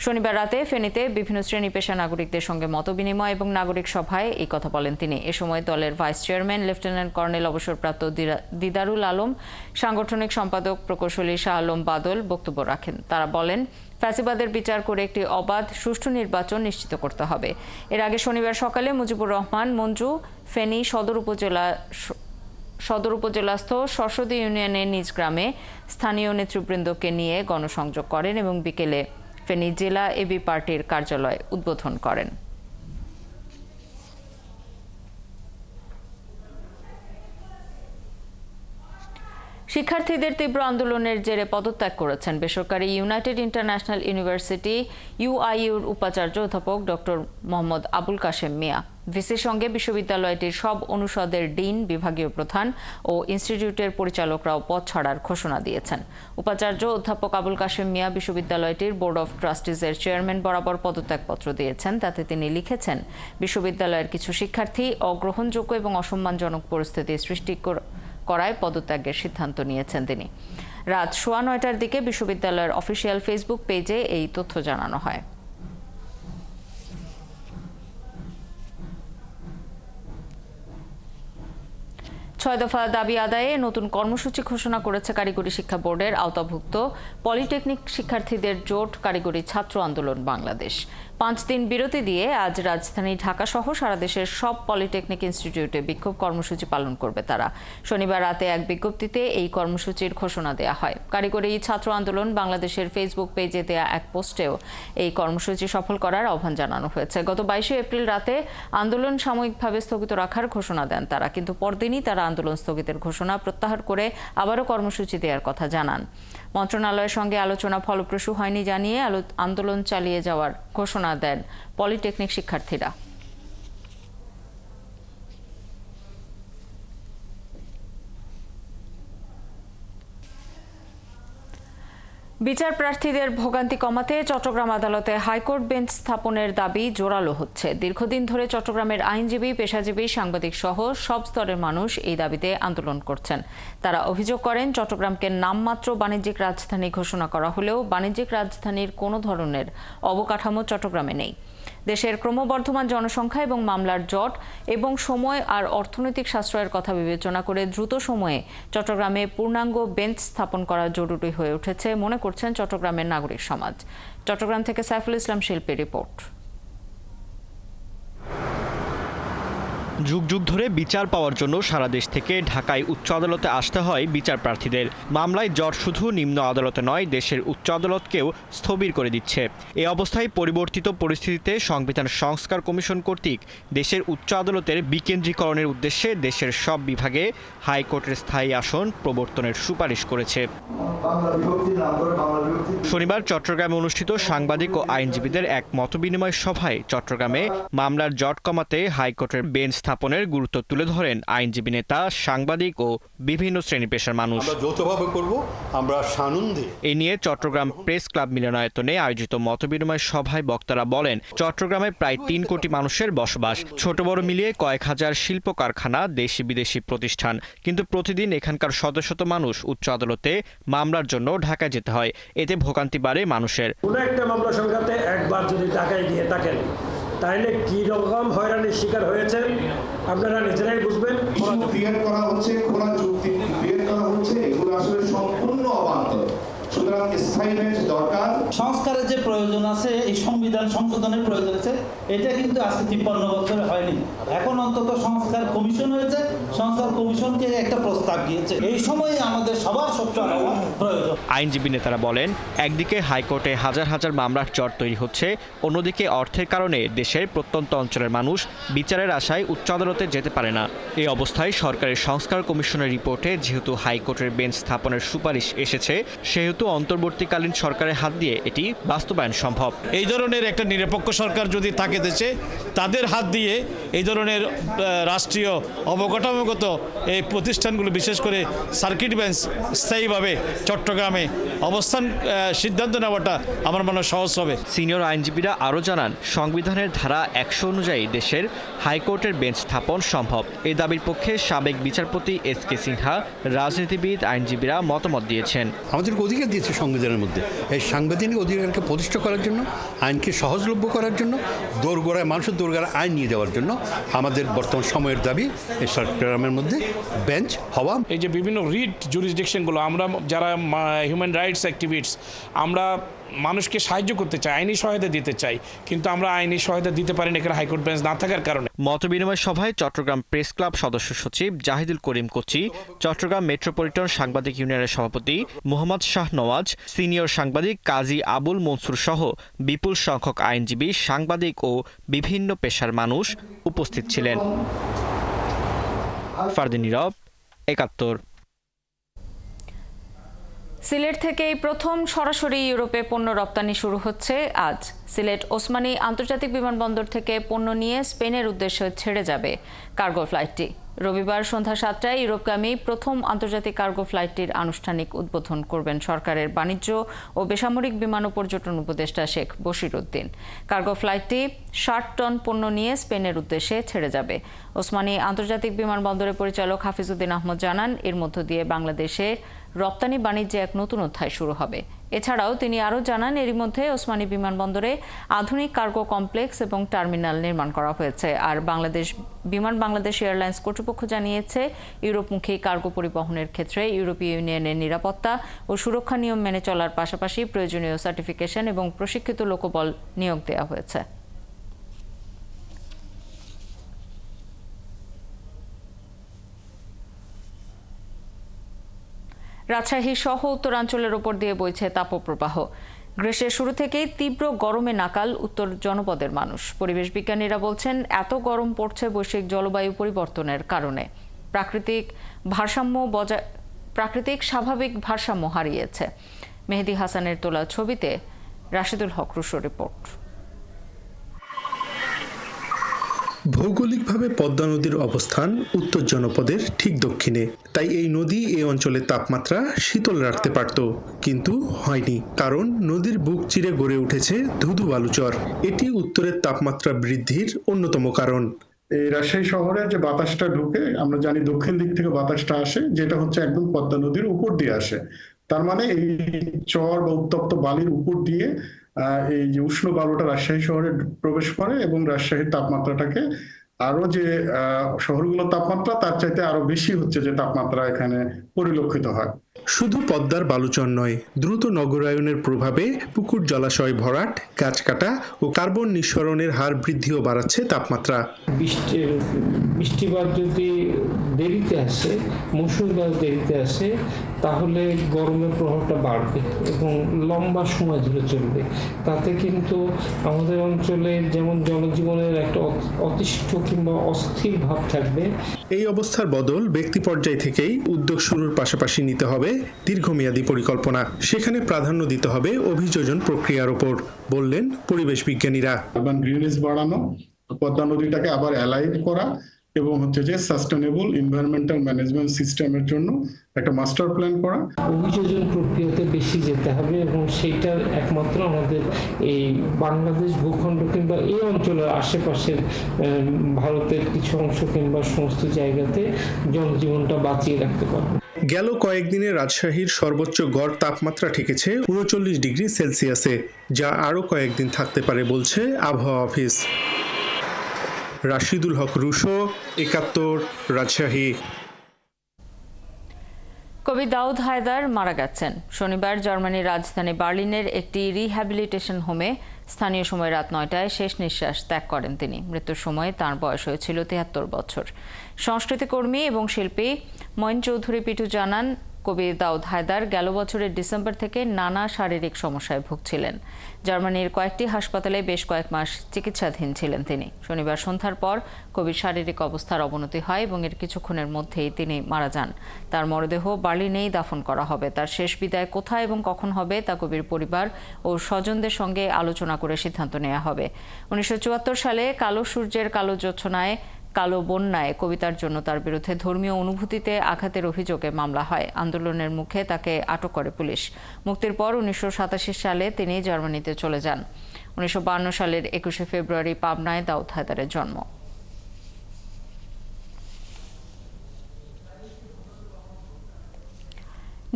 Speaker 1: শনিবার রাতে ফেনীতে বিভিন্ন শ্রেণী পেশা নাগরিকদের সঙ্গে মতবিনিময় এবং নাগরিক সভায় এই কথা বলেন তিনি। এ সময় দলের ভাইস চেয়ারম্যান লেফটেন্যান্ট কর্নেল অবসরপ্রাপ্ত দিদারুল আলম, সাংগঠনিক সম্পাদক প্রকৌশলী শাহ আলম বাদল বক্তব্য রাখেন। তারা বলেন, ফ্যাসিবাদের বিচার করে একটি অবাধ সুষ্ঠু নির্বাচন নিশ্চিত করতে হবে। এর আগে শনিবার সকালে মুজিবুর রহমান মঞ্জু ফেনী সদর উপজেলাস্থ শর্ষদী ইউনিয়নের নিজ গ্রামে স্থানীয় নেতৃবৃন্দকে নিয়ে গণসংযোগ করেন এবং বিকেলে ফেনী জেলা এবি পার্টির কার্যালয় উদ্বোধন করেন। শিক্ষার্থীদের তীব্র আন্দোলনের জেরে পদত্যাগ করেছেন বেসরকারি ইউনাইটেড ইন্টারন্যাশনাল ইউনিভার্সিটি ইউআইইউর উপাচার্য অধ্যাপক ডক্টর মোহাম্মদ আবুল কাশেম মিয়া। ভিসির সঙ্গে বিশ্ববিদ্যালয়টির সব অনুষদের ডিন, বিভাগীয় প্রধান ও ইনস্টিটিউটের পরিচালকরাও পদ ছাড়ার ঘোষণা দিয়েছেন। উপাচার্য অধ্যাপক আবুল কাশেম মিয়া বিশ্ববিদ্যালয়টির বোর্ড অব ট্রাস্টিজের চেয়ারম্যান বরাবর পদত্যাগপত্র দিয়েছেন। তাতে তিনি লিখেছেন, বিশ্ববিদ্যালয়ের কিছু শিক্ষার্থী অগ্রহণযোগ্য এবং অসম্মানজনক পরিস্থিতি সৃষ্টি করায় পদত্যাগের সিদ্ধান্ত নিয়েছেন তিনি। রাত 9:15টার দিকে বিশ্ববিদ্যালয়ের অফিসিয়াল ফেসবুক পেজে এই তথ্য জানানো হয়। 6 দফা দাবি আদায়ে নতুন কর্মসূচি ঘোষণা করেছে কারিগরি শিক্ষা বোর্ডের আওতাভুক্ত পলিটেকনিক শিক্ষার্থীদের জোট কারিগরি ছাত্র আন্দোলন বাংলাদেশ। 5 দিন বিরতি দিয়ে আজ রাজধানী ঢাকা সহ সারা দেশের সব পলিটেকনিক ইনস্টিটিউটে বিক্ষোভ কর্মসূচি পালন করবে তারা। শনিবার রাতে এক বিজ্ঞপ্তিতে এই কর্মসূচির ঘোষণা দেওয়া হয়। কারিগরি ছাত্র আন্দোলন বাংলাদেশের ফেসবুক পেজে দেয়া এক পোস্টেও এই কর্মসূচি সফল করার আহ্বান জানানো হয়েছে। গত 22 এপ্রিল রাতে আন্দোলন সাময়িকভাবে স্থগিত রাখার ঘোষণা দেন তারা, কিন্তু পরদিনই তারা আন্দোলন স্থগিতের ঘোষণা প্রত্যাহার করে আবারও কর্মসূচি দেওয়ার কথা জানান। মন্ত্রণালয়ের সঙ্গে আলোচনা ফলপ্রসূ হয়নি জানিয়ে আন্দোলন চালিয়ে যাওয়ার ঘোষণা দেন পলিটেকনিক শিক্ষার্থীরা। বিচার প্রার্থীদের ভোগান্তি কমাতে চট্টগ্রাম আদালতে হাইকোর্ট বেঞ্চ স্থাপনের দাবি জোরালো হচ্ছে। দীর্ঘদিন ধরে চট্টগ্রামের আইনজীবী, পেশাজীবী, সাংবাদিক সহ সব স্তরের মানুষ এই দাবিতে আন্দোলন করছেন। তারা অভিযোগ করেন, চট্টগ্রামকে নামমাত্র বাণিজ্যিক রাজধানী ঘোষণা করা হলেও বাণিজ্যিক রাজধানীর কোনো ধরনের অবকাঠামো চট্টগ্রামে নেই। দেশের ক্রমবর্ধমান জনসংখ্যা এবং মামলার জট এবং সময় আর অর্থনৈতিক সাশ্রয়ের কথা বিবেচনা করে দ্রুত সময়ে চট্টগ্রামে পূর্ণাঙ্গ বেঞ্চ স্থাপন করা জরুরি হয়ে উঠেছে মনে করছেন চট্টগ্রামের নাগরিক সমাজ। চট্টগ্রাম থেকে সাইফুল ইসলাম শিল্পীর রিপোর্ট।
Speaker 13: যুগ যুগ ধরে বিচার পাওয়ার জন্য সারা দেশ থেকে ঢাকায় উচ্চ আদালতে আসতে হয় বিচার প্রার্থীদের। মামলায় জট শুধু নিম্ন আদালতে নয়, দেশের উচ্চ আদালতকেও স্থবির করে দিচ্ছে। এই অবস্থায় পরিবর্তিত পরিস্থিতিতে সংবিধান সংস্কার কমিশন কর্তৃক দেশের উচ্চ আদালতের বিকেন্দ্রীকরণের উদ্দেশ্যে দেশের সব বিভাগে হাইকোর্টের স্থায়ী আসন প্রবর্তনের সুপারিশ করেছে। শনিবার চট্টগ্রামে অনুষ্ঠিত সাংবাদিক ও আইনজীবীদের এক মতবিনিময় সভায় চট্টগ্রামে মামলার জট কমাতে হাইকোর্টের বেঞ্চ স্থাপনের গুরুত্ব তুলে ধরেন আইনজীবী নেতা, সাংবাদিক ও বিভিন্ন শ্রেণী পেশার মানুষ। এ নিয়ে চট্টগ্রাম প্রেস ক্লাব মিলনায়তনে আয়োজিত মতবিনিময় সভায় বক্তারা বলেন, চট্টগ্রামে প্রায় 3 কোটি মানুষের বসবাস, ছোট বড় মিলিয়ে কয়েক হাজার শিল্প কারখানা, দেশি বিদেশি প্রতিষ্ঠান, কিন্তু প্রতিদিন এখানকার শত শত মানুষ উচ্চ আদালতে মামলার জন্য ঢাকায় যেতে হয়। এতে ভোগান্তি বাড়ে মানুষের।
Speaker 14: কোনো একটা মামলা সংক্রান্তে একবার যদি ঢাকায় গিয়ে থাকেন তাহলে কি রকম হয়রানির শিকার হয়েছে আপনারা নিজেরাই বুঝবেন।
Speaker 15: করা হচ্ছে, খোলা চুক্তি করা হচ্ছে, এগুলো আসলে সম্পূর্ণ অবান্তর। সুতরাং স্থায়ী বেঞ্চ দরকার।
Speaker 16: সংস্কারের যে প্রয়োজন আছে, এই সংবিধান সংশোধনের প্রয়োজন আছে, এটা কিন্তু আজকে 53 বছরে হয়নি। এখন অন্তত সংস্কার কমিশন হয়েছে, সংস্কার কমিশনকে একটা প্রস্তাব গিয়েছে। এই সময়ে আমাদের সবার সোচ্চার হওয়া প্রয়োজন।
Speaker 13: আইনজীবী নেতারা বলেন, একদিকে হাইকোর্টে হাজার হাজার মামলার জট তৈরি হচ্ছে, অন্যদিকে অর্থের কারণে দেশের প্রত্যন্ত অঞ্চলের মানুষ বিচারের আশায় উচ্চ আদালতে যেতে পারে না। এই অবস্থায় সরকারের সংস্কার কমিশনের রিপোর্টে যেহেতু হাইকোর্টের বেঞ্চ স্থাপনের সুপারিশ এসেছে, সেহেতু অন্তর্বর্তীকালীন সরকারের হাত দিয়ে এটি বাস্তবায়ন সম্ভব।
Speaker 17: এই ধরনের একটা নিরপেক্ষ সরকার যদি থাকে দেশে, তাদের হাত দিয়ে এই ধরনের রাষ্ট্রীয় অবকাঠামোগত এই প্রতিষ্ঠানগুলো, বিশেষ করে সার্কিট বেঞ্চ স্থায়ীভাবে চট্টগ্রামে অবস্থান সিদ্ধান্ত নেওয়াটা আমার মনে হয় সহজ হবে।
Speaker 13: সিনিয়র আইনজীবীরা আরও জানান, সংবিধানের ধারা 100 অনুযায়ী দেশের হাইকোর্টের বেঞ্চ স্থাপন সম্ভব। এই দাবির পক্ষে সাবেক বিচারপতি SK সিনহা, রাজনীতিবিদ, আইনজীবীরা মতামত দিয়েছেন।
Speaker 18: আমাদের অধিকার দিয়েছে সংবিধানের মধ্যে, এই সাংবিধানিক অধিকারকে প্রতিষ্ঠা করার জন্য, আইনকে সহজলভ্য করার জন্য, দোরগোড়ায় মানুষের দোরগোড়ায় আইন নিয়ে যাওয়ার জন্য আমাদের বর্তমান সময়ের দাবি এই চট্টগ্রামের মধ্যে বেঞ্চ হওয়া।
Speaker 17: এই যে বিভিন্ন রিট জুরিসডিকশনগুলো, আমরা যারা হিউম্যান রাইটস অ্যাক্টিভিস্ট, আমরা মানুষকে সাহায্য করতে চাই, আইনি সহায়তা দিতে চাই, কিন্তু আমরা আইনি সহায়তা দিতে পারি না এখানে হাইকোর্ট বেঞ্চ না থাকার কারণে।
Speaker 13: মতবিনিময় সভায় চট্টগ্রাম প্রেস ক্লাব সদস্য সচিব জাহিদুল করিম কোচি, চট্টগ্রাম মেট্রোপলিটন সাংবাদিক ইউনিয়নের সভাপতি মোহাম্মদ শাহ নওয়াজ, সিনিয়র সাংবাদিক কাজী আবুল মনসুর সহ বিপুল সংখ্যক আইনজীবী, সাংবাদিক ও বিভিন্ন পেশার মানুষ উপস্থিত ছিলেন। ফারদিন নীরব, ৭১।
Speaker 1: সিলেট থেকেই প্রথম সরাসরি ইউরোপে পণ্য রপ্তানি শুরু হচ্ছে আজ। সিলেট ওসমানী আন্তর্জাতিক বিমানবন্দর থেকে পণ্য নিয়ে স্পেনের উদ্দেশ্যে ছেড়ে যাবে কার্গো ফ্লাইটটি। রবিবার সন্ধ্যা 7টায় ইউরোপগামী প্রথম আন্তর্জাতিক কার্গো ফ্লাইটটির আনুষ্ঠানিক উদ্বোধন করবেন সরকারের বাণিজ্য ও বেসামরিক বিমান ও পর্যটন উপদেষ্টা শেখ বশির উদ্দিন। কার্গো ফ্লাইটটি 60 টন পণ্য নিয়ে স্পেনের উদ্দেশ্যে ছেড়ে যাবে। ওসমানী আন্তর্জাতিক বিমানবন্দরের পরিচালক হাফিজউদ্দিন আহমদ জানান, এর মধ্য দিয়ে বাংলাদেশের রপ্তানি বাণিজ্যে এক নতুন অধ্যায় শুরু হবে। এছাড়াও তিনি আরও জানান, এরই মধ্যে ওসমানী বিমানবন্দরে আধুনিক কার্গো কমপ্লেক্স এবং টার্মিনাল নির্মাণ করা হয়েছে। আর বাংলাদেশ এয়ারলাইন্স কর্তৃপক্ষ জানিয়েছে, ইউরোপমুখী কার্গো পরিবহনের ক্ষেত্রে ইউরোপীয় ইউনিয়নের নিরাপত্তা ও সুরক্ষা নিয়ম মেনে চলার পাশাপাশি প্রয়োজনীয় সার্টিফিকেশন এবং প্রশিক্ষিত লোকবল নিয়োগ দেওয়া হয়েছে। রাজশাহী সহ উত্তরাঞ্চলের ওপর দিয়ে বইছে তাপপ্রবাহ। গ্রীষ্মের শুরু থেকেই তীব্র গরমে নাকাল উত্তর জনপদের মানুষ। পরিবেশ বিজ্ঞানীরা বলছেন, এত গরম পড়ছে বৈশ্বিক জলবায়ু পরিবর্তনের কারণে। প্রাকৃতিক স্বাভাবিক ভারসাম্য হারিয়েছে। মেহেদী হাসানের তোলা ছবিতে রাশিদুল হক রুশোর রিপোর্ট।
Speaker 19: ভৌগোলিকভাবে পদ্মা নদীর অবস্থান উত্তর জনপদের ঠিক দক্ষিণে, তাই এই নদী এই অঞ্চলের তাপমাত্রা শীতল রাখতে পারত, কিন্তু হয়নি, কারণ নদীর বুক চিরে গড়ে উঠেছে ধুধু বালুচর। এটি উত্তরের তাপমাত্রা বৃদ্ধির অন্যতম কারণ।
Speaker 20: এই রাজশাহী শহরে যে বাতাসটা ঢুকে, আমরা জানি দক্ষিণ দিক থেকে বাতাসটা আসে, যেটা হচ্ছে একদম পদ্মা নদীর উপর দিয়ে আসে। তার মানে এই চর বা উত্তপ্ত বালির উপর দিয়ে এই যে উষ্ণ বালুটা রাজশাহী শহরে প্রবেশ করে এবং রাজশাহীর তাপমাত্রাটাকে আরো যে শহরগুলোর তাপমাত্রা তার চাইতে আরো বেশি হচ্ছে যে তাপমাত্রা এখানে পরিলক্ষিত হয়।
Speaker 19: শুধু পদ্মার বালুচর নয়, দ্রুত নগরায়নের প্রভাবে পুকুর জলাশয় ভরাট, গাছ কাটা ও কার্বন নিঃসরণের হার বৃদ্ধিও বাড়াচ্ছে তাপমাত্রা।
Speaker 21: বৃষ্টিপাত যদি দেরিতে আসে, মৌসুমি বায়ু দেরিতে আসে, তাহলে গরমের প্রভাবটা বাড়বে এবং লম্বা সময় ধরে চলবে। তাতে কিন্তু আমাদের অঞ্চলে যেমন জনজীবনের একটা অতিষ্ঠ কিংবা অস্থির ভাব থাকবে।
Speaker 19: এই অবস্থার বদল ব্যক্তি পর্যায় থেকেই উদ্যোগ শুরুর পাশাপাশি নিতে হবে দীর্ঘমেয়াদী পরিকল্পনা। সেখানে প্রাধান্য দিতে হবে অভিযোজন প্রক্রিয়ার উপর, বললেন পরিবেশ বিজ্ঞানীরা।
Speaker 20: আরবান গ্রিনেস বাড়ানো, পদ্মা নদীটাকে আবার অ্যালাইন করা এবং হচ্ছে যে সাস্টেনেবল এনভায়রনমেন্টাল ম্যানেজমেন্ট সিস্টেমের জন্য একটা মাস্টার প্ল্যান করা।
Speaker 21: অভিযোজন প্রক্রিয়াতে বেশি যেতে হবে এবং সেইটার একমাত্র আমাদের এই বাংলাদেশ ভূখণ্ড কিংবা এই অঞ্চলের আশেপাশের ভারতের কিছু অংশ কিংবা সমস্ত জায়গাতে জনজীবনটা বাঁচিয়ে রাখতে পারবে।
Speaker 19: গেল কয়েকদিনে রাজশাহীর সর্বোচ্চ গড় তাপমাত্রা ঠেকেছে ৩৯ ডিগ্রি সেলসিয়াসে, যা আরও কয়েকদিন থাকতে পারে বলছে আবহাওয়া অফিস। রাশিদুল হক রুশো, ৭১, রাজশাহী।
Speaker 1: কবি দাউদ হায়দার মারা গেছেন। শনিবার জার্মানির রাজধানী বার্লিনের একটি রিহ্যাবিলিটেশন হোমে স্থানীয় সময় রাত ৯টায় শেষ নিঃশ্বাস ত্যাগ করেন তিনি। মৃত্যুর সময় তাঁর বয়স হয়েছিল ৭৩ বছর। সংস্কৃতিকর্মী এবং শিল্পী মঈন চৌধুরী পিটু জানান, কবি দাউদ হায়দার গেল বছরের ডিসেম্বর থেকে নানা শারীরিক সমস্যায় ভুগছিলেন। জার্মানির কয়েকটি হাসপাতালে বেশ কয়েক মাস চিকিৎসাধীন ছিলেন তিনি। শনিবার সন্ধ্যার পর কবির শারীরিক অবস্থার অবনতি হয় এবং এর কিছুক্ষণের মধ্যেই তিনি মারা যান। তার মরদেহ বার্লিনেই দাফন করা হবে। তার শেষ বিদায় কোথায় এবং কখন হবে তা কবির পরিবার ও স্বজনদের সঙ্গে আলোচনা করে সিদ্ধান্ত নেওয়া হবে। ১৯৭৪ সালে কালো সূর্যের কালো জোছনায় কালো বন্যায় কবিতার জন্য তার বিরুদ্ধে ধর্মীয় অনুভূতিতে আঘাতের অভিযোগে মামলা হয়। আন্দোলনের মুখে তাকে আটক করে পুলিশ। মুক্তির পর ১৯৮৭ সালে তিনি জার্মানিতে চলে যান। ১৯৫২ সালের ২১শে ফেব্রুয়ারি পাবনায় দাউদ হায়দারের জন্ম।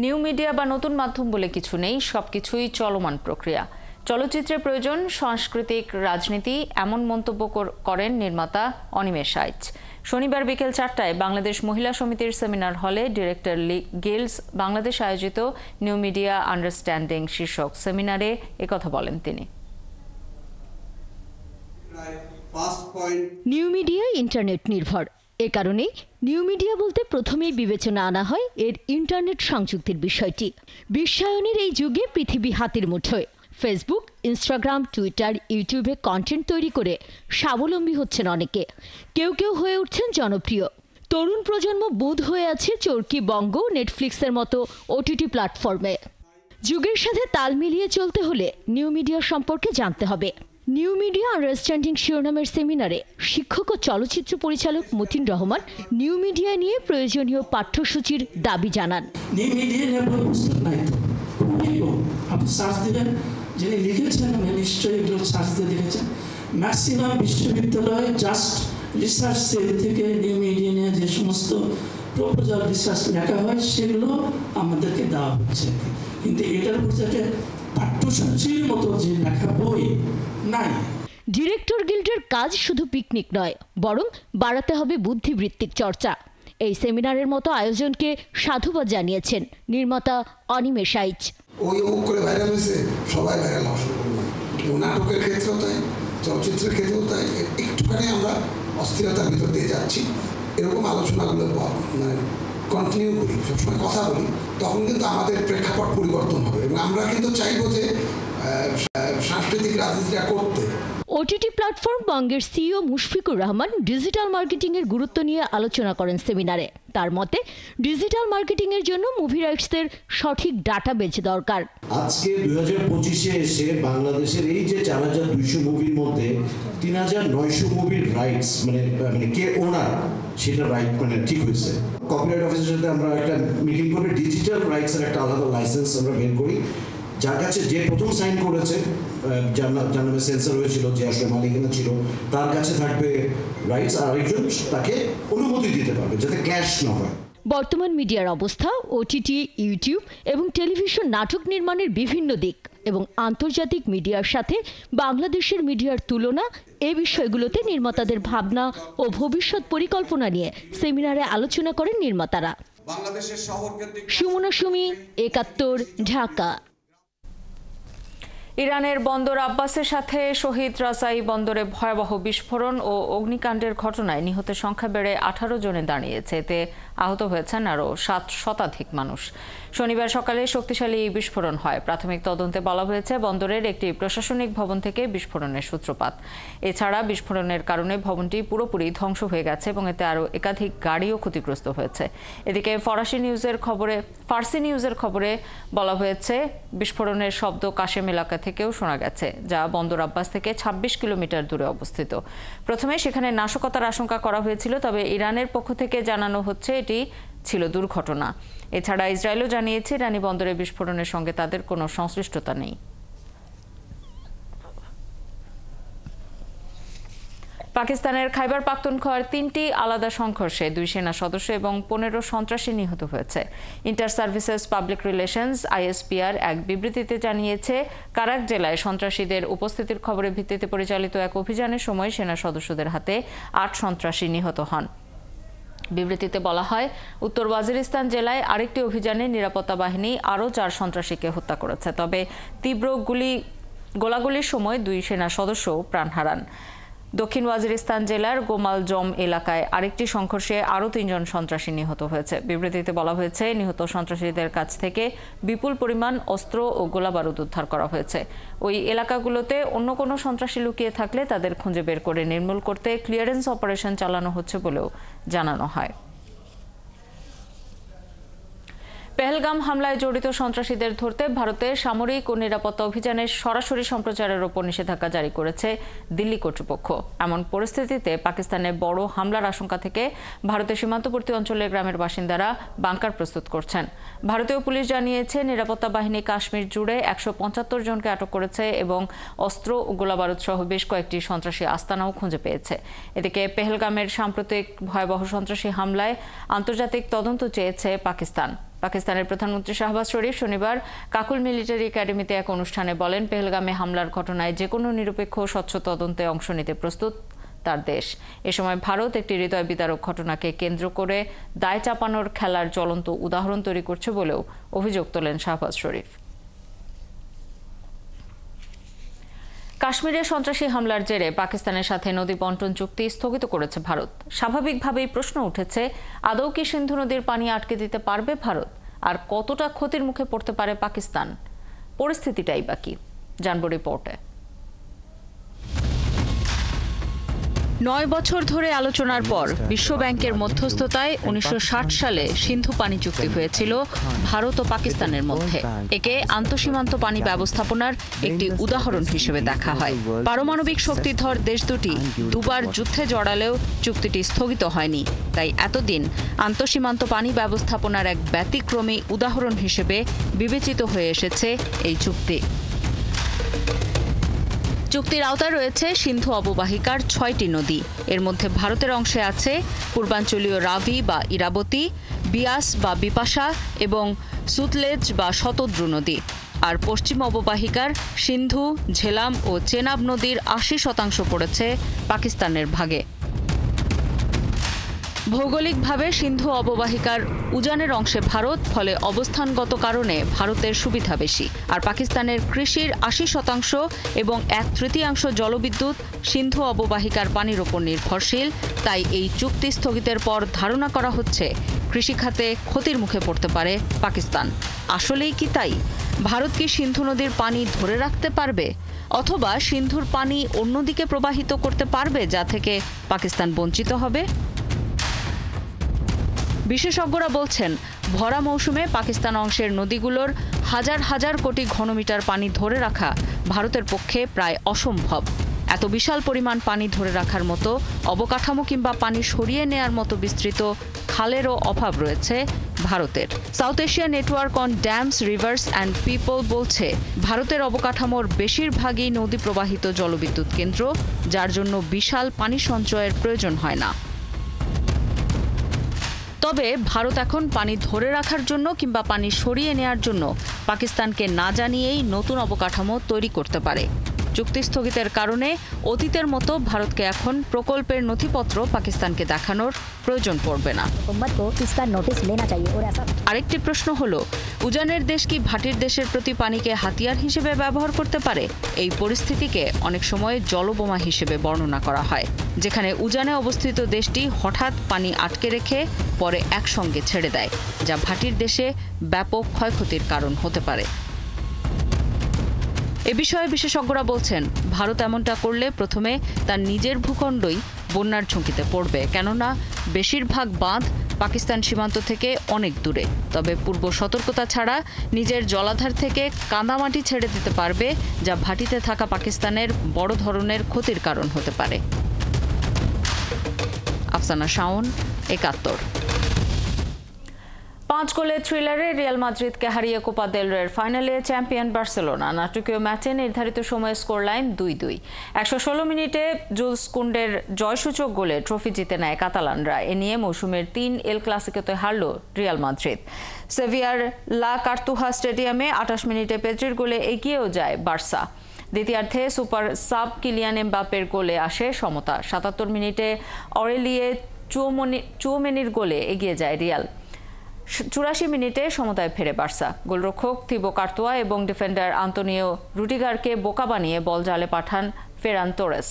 Speaker 1: নিউ মিডিয়া বা নতুন মাধ্যম বলে কিছু নেই, সবকিছুই চলমান প্রক্রিয়া। চলচ্চিত্রের প্রয়োজন সাংস্কৃতিক রাজনীতি, এমন মন্তব্য করেন নির্মাতা অনিমেষ আইচ। শনিবার বিকেল ৪টায় বাংলাদেশ মহিলা সমিতির সেমিনার হলে ডিরেক্টর গিল্ডস বাংলাদেশ আয়োজিত নিউ মিডিয়া আন্ডারস্ট্যান্ডিং শীর্ষক সেমিনারে একথা বলেন তিনি।
Speaker 22: নিউ মিডিয়া ইন্টারনেট নির্ভর। এ কারণে নিউ মিডিয়া বলতে প্রথমেই বিবেচনা আনা হয় এর ইন্টারনেট সংযুক্তির বিষয়টি। বিশ্বায়নের এই যুগে পৃথিবী হাতের মুঠোয়। ফেসবুক, ইনস্টাগ্রাম, টুইটার, ইউটিউবে কন্টেন্ট তৈরি করে স্বাবলম্বী হচ্ছেন অনেকে। কেউ কেউ হয়ে উঠছেন জনপ্রিয়। তরুণ প্রজন্ম বোধ হয়ে আছে চরকি বঙ্গ, নেটফ্লিক্সের মতো ওটিটি প্ল্যাটফর্মে। যুগের সাথে তাল মিলিয়ে চলতে হলে নিউ মিডিয়া সম্পর্কে জানতে হবে। নিউ মিডিয়া আন্ডারস্ট্যান্ডিং শিরোনামের সেমিনারে শিক্ষক ও চলচ্চিত্র পরিচালক মতিন রহমান নিউ মিডিয়া নিয়ে প্রয়োজনীয় পাঠ্যসূচির দাবি জানান।
Speaker 23: নিউ মিডিয়া আপনি সার্চ দিবেন, যিনি লিখেছেন নিশ্চয়ই এগুলো সার্চ দিয়ে লিখেছেন। ম্যাক্সিমাম বিশ্ববিদ্যালয় জাস্ট রিসার্চ সেল থেকে নিউ মিডিয়া নিয়ে যে সমস্ত প্রপোজাল ডিসকাস লেখা হয় সেগুলো আমাদেরকে দেওয়া হচ্ছে, কিন্তু এটার উপরে পাঠ্যসূচির মতো যে লেখা বই নাই।
Speaker 22: ডিরেক্টর গিল্ডের কাজ শুধু পিকনিক নয়, বরং বাড়াতে হবে বুদ্ধিবৃত্তিক চর্চা। এই সেমিনারের মতো আয়োজনকে সাধুবাদ জানিয়েছেন নির্মাতা অনিমেষ আইচ।
Speaker 3: ওই করে ভাইরাল হয়েছে, সবাই ভাইরাল হওয়া শুরু করলো। নাটকের ক্ষেত্রেও তাই, চলচ্চিত্রের ক্ষেত্রেও তাই, একটুখানি আমরা অস্থিরতার ভিতর দিয়ে যাচ্ছি। এরকম আলোচনাগুলো মানে কন্টিনিউ করি, সবসময় কথা বলি, তখন কিন্তু আমাদের প্রেক্ষাপট পরিবর্তন হবে এবং আমরা কিন্তু চাইবো যে সাংস্কৃতিক রাজনীতিটা করতে।
Speaker 22: ওটিটি প্ল্যাটফর্ম বঙ্গের CEO Mushfiqur Rahman digital marketing এর গুরুত্ব নিয়ে আলোচনা করেন সেমিনারে। তার মতে ডিজিটাল মার্কেটিং এর জন্য মুভি রাইটসের সঠিক ডাটাবেজ দরকার।
Speaker 6: আজকে 2025-এ এসে বাংলাদেশের এই যে 4200 মুভির মধ্যে 3900 মুভির রাইটস মানে কে ওনার সেটা রাইট মানে ঠিক হয়েছে। কপিরাইট অফিসের সাথে আমরা একটা মিটিং করে ডিজিটাল রাইটসের একটা আলাদা লাইসেন্স আমরা বের করি, যার কাছে যে প্রথম সাইন করেছে, যার নামে সেন্সর হয়েছিল, যে আসলে মালিকানা ছিল, তার কাছে থাকবে রাইটস, আর আরেকজন তাকে অনুমতি দিতে পারবে যাতে ক্ল্যাশ না হয়।
Speaker 22: বর্তমান মিডিয়ার অবস্থা, ওটিটি, ইউটিউব এবং টেলিভিশন নাটক নির্মাণের বিভিন্ন দিক এবং আন্তর্জাতিক মিডিয়ার সাথে বাংলাদেশের মিডিয়ার তুলনা, এই বিষয়গুলোতে নির্মাতাদের ভাবনা ও ভবিষ্যৎ পরিকল্পনা নিয়ে সেমিনারে আলোচনা করেন নির্মাতারা। সুমনা সুমি, ৭১, ঢাকা।
Speaker 1: ইরানের বন্দর আব্বাসের সাথে শহীদ রাজাই বন্দরে ভয়াবহ বিস্ফোরণ ও অগ্নিকাণ্ডের ঘটনায় নিহতের সংখ্যা বেড়ে 18 জনে দাঁড়িয়েছে। এতে আহত হয়েছেন আরও 7 শতাধিক মানুষ। শনিবার সকালে শক্তিশালী এই বিস্ফোরণ হয়। প্রাথমিক তদন্তে বলা হয়েছে বন্দরের একটি প্রশাসনিক ভবন থেকে বিস্ফোরণের সূত্রপাত। এছাড়া বিস্ফোরণের কারণে ভবনটি পুরোপুরি ধ্বংস হয়ে গেছে এবং এতে আরও একাধিক গাড়িও ক্ষতিগ্রস্ত হয়েছে। এদিকে ফার্সি নিউজের খবরে বলা হয়েছে বিস্ফোরণের শব্দ কাশেম এলাকা থেকেও শোনা গেছে, যা বন্দর আব্বাস থেকে 26 কিলোমিটার দূরে অবস্থিত। প্রথমে সেখানে নাশকতার আশঙ্কা করা হয়েছিল, তবে ইরানের পক্ষ থেকে জানানো হচ্ছে এটি ছিল দুর্ঘটনা। এছাড়া ইসরায়েলও জানিয়েছে ইরানি বন্দরে বিস্ফোরণের সঙ্গে তাদের কোনো সংশ্লিষ্টতা নেই। পাকিস্তানের খাইবার পাখতুনখোয়ার 3টি আলাদা সংঘর্ষে 2 সেনা সদস্য এবং 15 সন্ত্রাসী নিহত হয়েছে। Inter services public relations ISPR এক বিবৃতিতে জানিয়েছে, কারাক জেলায় সন্ত্রাসীদের উপস্থিতির খবরের ভিত্তিতে পরিচালিত এক অভিযানের সময় সেনা সদস্যদের হাতে 8 সন্ত্রাসী নিহত হন। বিবৃতিতে বলা হয়, উত্তর ওয়াজিরিস্তান জেলায় আরেকটি অভিযানে নিরাপত্তা বাহিনী আরও 4 সন্ত্রাসীকে হত্যা করেছে, তবে তীব্র গোলাগুলির সময় 2 সেনা সদস্য প্রাণ হারান। দক্ষিণ ওয়াজিরিস্তান জেলার গোমাল জম এলাকায় আরেকটি সংঘর্ষে আরও 3 জন সন্ত্রাসী নিহত হয়েছে। বিবৃতিতে বলা হয়েছে, নিহত সন্ত্রাসীদের কাছ থেকে বিপুল পরিমাণ অস্ত্র ও গোলাবারুদ উদ্ধার করা হয়েছে। ওই এলাকাগুলোতে অন্য কোনো সন্ত্রাসী লুকিয়ে থাকলে তাদের খুঁজে বের করে নির্মূল করতে ক্লিয়ারেন্স অপারেশন চালানো হচ্ছে বলেও জানানো হয়। পেহেলগাম হামলায় জড়িত সন্ত্রাসীদের ধরতে ভারতের সামরিক ও নিরাপত্তা অভিযানের সরাসরি সম্প্রচারের ওপর নিষেধাজ্ঞা জারি করেছে দিল্লি কর্তৃপক্ষ। এমন পরিস্থিতিতে পাকিস্তানের বড় হামলার আশঙ্কা থেকে ভারতের সীমান্তবর্তী অঞ্চলের গ্রামের বাসিন্দারা বাংকার প্রস্তুত করছেন। ভারতীয় পুলিশ জানিয়েছে, নিরাপত্তা বাহিনী কাশ্মীর জুড়ে 175 জনকে আটক করেছে এবং অস্ত্র ও গোলাবারুদ সহ বেশ কয়েকটি সন্ত্রাসী আস্তানাও খুঁজে পেয়েছে। এদিকে পেহেলগামের সাম্প্রতিক ভয়াবহ সন্ত্রাসী হামলায় আন্তর্জাতিক তদন্ত চেয়েছে পাকিস্তান। পাকিস্তানের প্রধানমন্ত্রী শাহবাজ শরীফ শনিবার কাকুল মিলিটারি একাডেমিতে এক অনুষ্ঠানে বলেন, পেহেলগামে হামলার ঘটনায় যে কোনো নিরপেক্ষ স্বচ্ছ তদন্তে অংশ নিতে প্রস্তুত তার দেশ। এ সময় ভারত একটি হৃদয় বিদারক ঘটনাকে কেন্দ্র করে দায় চাপানোর খেলার জ্বলন্ত উদাহরণ তৈরি করছে বলেও অভিযোগ তোলেন শাহবাজ শরীফ। কাশ্মীরে সন্ত্রাসী হামলার জেরে পাকিস্তানের সাথে নদী বন্টন চুক্তি স্থগিত করেছে ভারত। স্বাভাবিকভাবেই প্রশ্ন উঠেছে, আদৌ কি সিন্ধু নদীর পানি আটকে দিতে পারবে ভারত? আর কতটা ক্ষতির মুখে পড়তে পারে পাকিস্তান? পরিস্থিতিটাই বাকি, জানবো রিপোর্টে। 9 বছর ধরে আলোচনার পর বিশ্বব্যাংকের মধ্যস্থতায় 1960 সালে সিন্ধু পানি চুক্তি হয়েছিল ভারত ও পাকিস্তানের মধ্যে। একে আন্তঃসীমান্ত পানি ব্যবস্থাপনার একটি উদাহরণ হিসেবে দেখা হয়। পারমাণবিক শক্তিধর দেশ দুটি দুবার যুদ্ধে জড়ালেও চুক্তিটি স্থগিত হয়নি। তাই এতদিন আন্তঃসীমান্ত পানি ব্যবস্থাপনার এক ব্যতিক্রমী উদাহরণ হিসেবে বিবেচিত হয়ে এসেছে এই চুক্তি। চুক্তির আওতায় রয়েছে সিন্ধু অববাহিকার 6টি নদী। এর মধ্যে ভারতের অংশে আছে পূর্বাঞ্চলীয় রাভি বা ইরাবতী, বিয়াস বা বিপাশা এবং সুতলেজ বা শতদ্রু নদী। আর পশ্চিম অববাহিকার সিন্ধু, ঝেলাম ও চেনাব নদীর 80% পড়েছে পাকিস্তানের ভাগে। ভৌগোলিকভাবে সিন্ধু অববাহিকার উজানের অংশে ভারত, ফলে অবস্থানগত কারণে ভারতের সুবিধা বেশি। আর পাকিস্তানের কৃষির 80% এবং 1/3 জলবিদ্যুৎ সিন্ধু অববাহিকার পানির ওপর নির্ভরশীল। তাই এই চুক্তি স্থগিতের পর ধারণা করা হচ্ছে কৃষিখাতে ক্ষতির মুখে পড়তে পারে পাকিস্তান। আসলেই কি তাই? ভারত কি সিন্ধু নদীর পানি ধরে রাখতে পারবে, অথবা সিন্ধুর পানি অন্যদিকে প্রবাহিত করতে পারবে, যা থেকে পাকিস্তান বঞ্চিত হবে? বিশেষজ্ঞরা বলছেন, ভরা মৌসুমে পাকিস্তান অংশের নদীগুলোর হাজার হাজার কোটি ঘনমিটার পানি ধরে রাখা ভারতের পক্ষে প্রায় অসম্ভব। এত বিশাল পরিমাণ পানি ধরে রাখার মতো অবকাঠামো কিংবা পানি সরিয়ে নেয়ার মতো বিস্তৃত খালেরও অভাব রয়েছে ভারতের। South Asia network on dams, rivers and people বলছে, ভারতের অবকাঠামোর বেশিরভাগই নদী প্রবাহিত জলবিদ্যুৎ কেন্দ্র, যার জন্য বিশাল পানি সঞ্চয়ের প্রয়োজন হয় না। তবে ভারত এখন পানি ধরে রাখার জন্য কিংবা পানি সরিয়ে নেয়ার জন্য পাকিস্তানকে না জানিয়েই নতুন অবকাঠামো তৈরি করতে পারে। চুক্তি স্থগিতের কারণে অতীতের মতো ভারতকে এখন প্রকল্পের নথিপত্র পাকিস্তানকে দেখানোর প্রয়োজন পড়বে না। আরেকটি প্রশ্ন হলো, উজানের দেশ কি ভাটির দেশের প্রতি পানিকে হাতিয়ার হিসেবে ব্যবহার করতে পারে? এই পরিস্থিতিকে অনেক সময় জলবোমা হিসেবে বর্ণনা করা হয়, যেখানে উজানে অবস্থিত দেশটি হঠাৎ পানি আটকে রেখে পরে একসঙ্গে ছেড়ে দেয়, যা ভাটির দেশে ব্যাপক ক্ষয়ক্ষতির কারণ হতে পারে। এ বিষয়ে বিশেষজ্ঞরা বলছেন, ভারত এমনটা করলে প্রথমে তার নিজের ভূখণ্ডই বন্যার ঝুঁকিতে পড়বে, কেননা বেশিরভাগ বাঁধ পাকিস্তান সীমান্ত থেকে অনেক দূরে। তবে পূর্ব সতর্কতা ছাড়া নিজের জলাধার থেকে কাদামাটি ছেড়ে দিতে পারবে, যা ভাটিতে থাকা পাকিস্তানের বড় ধরনের ক্ষতির কারণ হতে পারে। আফসানা শাওন, ৭১। 5 গোলের থ্রিলারে রিয়াল মাদ্রিদকে হারিয়ে কোপা দেল রের ফাইনালে চ্যাম্পিয়ন বার্সেলোনা। নাটকীয় ম্যাচে নির্ধারিত সময়ে স্কোর লাইন 2-2। 116 মিনিটে জুলস কুন্ডের জয়সূচক গোলে ট্রফি জিতে নেয় কাতালানরা। এ নিয়ে মৌসুমের 3 এল ক্লাসিকোতে হারল রিয়াল মাদ্রিদ। সেভিয়ার লা কার্তুহা স্টেডিয়ামে 28 মিনিটে পেদ্রির গোলে এগিয়েও যায় বার্সা। দ্বিতীয়ার্ধে সুপার সাব কিলিয়ান এমবাপ্পের গোলে আসে সমতা। 77 মিনিটে অরেলিয়ে চুওমেনির গোলে এগিয়ে যায় রিয়াল। 84 মিনিটে সমতায় ফেরে বার্সা। গোলরক্ষক থিবো কার্তোয়া এবং ডিফেন্ডার আন্তোনিও রুডিগারকে বোকা বানিয়ে বল জালে পাঠান ফেরান তোরেস।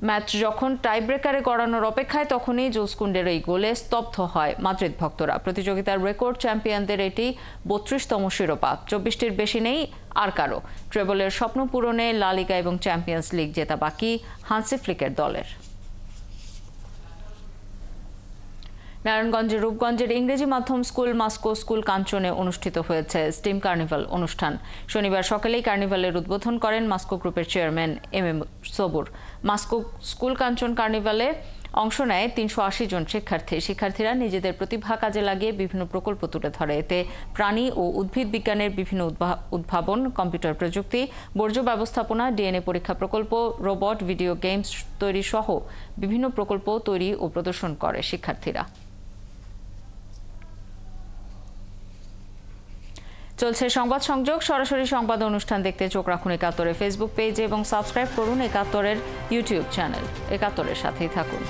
Speaker 1: ম্যাচ যখন টাইব্রেকারে গড়ানোর অপেক্ষায়, তখনই জুলস কুন্ডের এই গোলে স্তব্ধ হয় মাদ্রিদ ভক্তরা। প্রতিযোগিতার রেকর্ড চ্যাম্পিয়নদের এটি 32তম শিরোপা। 24টির বেশি নেই আর কারো। ট্রেবলের স্বপ্ন পূরণে লা লিগা এবং চ্যাম্পিয়ন্স লিগ জেতা বাকি হান্সি ফ্লিকের দলের। নারায়ণগঞ্জের রূপগঞ্জের ইংরেজি মাধ্যম স্কুল মাস্কো স্কুল কাঞ্চনে অনুষ্ঠিত হয়েছে স্টিম কার্নিভাল অনুষ্ঠান। শনিবার সকালেই কার্নিভালের উদ্বোধন করেন মাস্কো গ্রুপের চেয়ারম্যান এম সবুর। মাস্কো স্কুল কাঞ্চন কার্নিভালে অংশ নেয় 380 জন শিক্ষার্থীরা নিজেদের প্রতিভা কাজে লাগিয়ে বিভিন্ন প্রকল্প তুলে ধরে। এতে প্রাণী ও উদ্ভিদ বিজ্ঞানের বিভিন্ন উদ্ভাবন, কম্পিউটার প্রযুক্তি, বর্জ্য ব্যবস্থাপনা, ডিএনএ পরীক্ষা প্রকল্প, রোবট, ভিডিও গেমস তৈরি সহ বিভিন্ন প্রকল্প তৈরি ও প্রদর্শন করে শিক্ষার্থীরা। চলছে সংবাদ সংযোগ। সরাসরি সংবাদ অনুষ্ঠান দেখতে চোখ রাখুন একাত্তরের ফেসবুক পেজে এবং সাবস্ক্রাইব করুন একাত্তরের ইউটিউব চ্যানেল। একাত্তরের সাথেই থাকুন।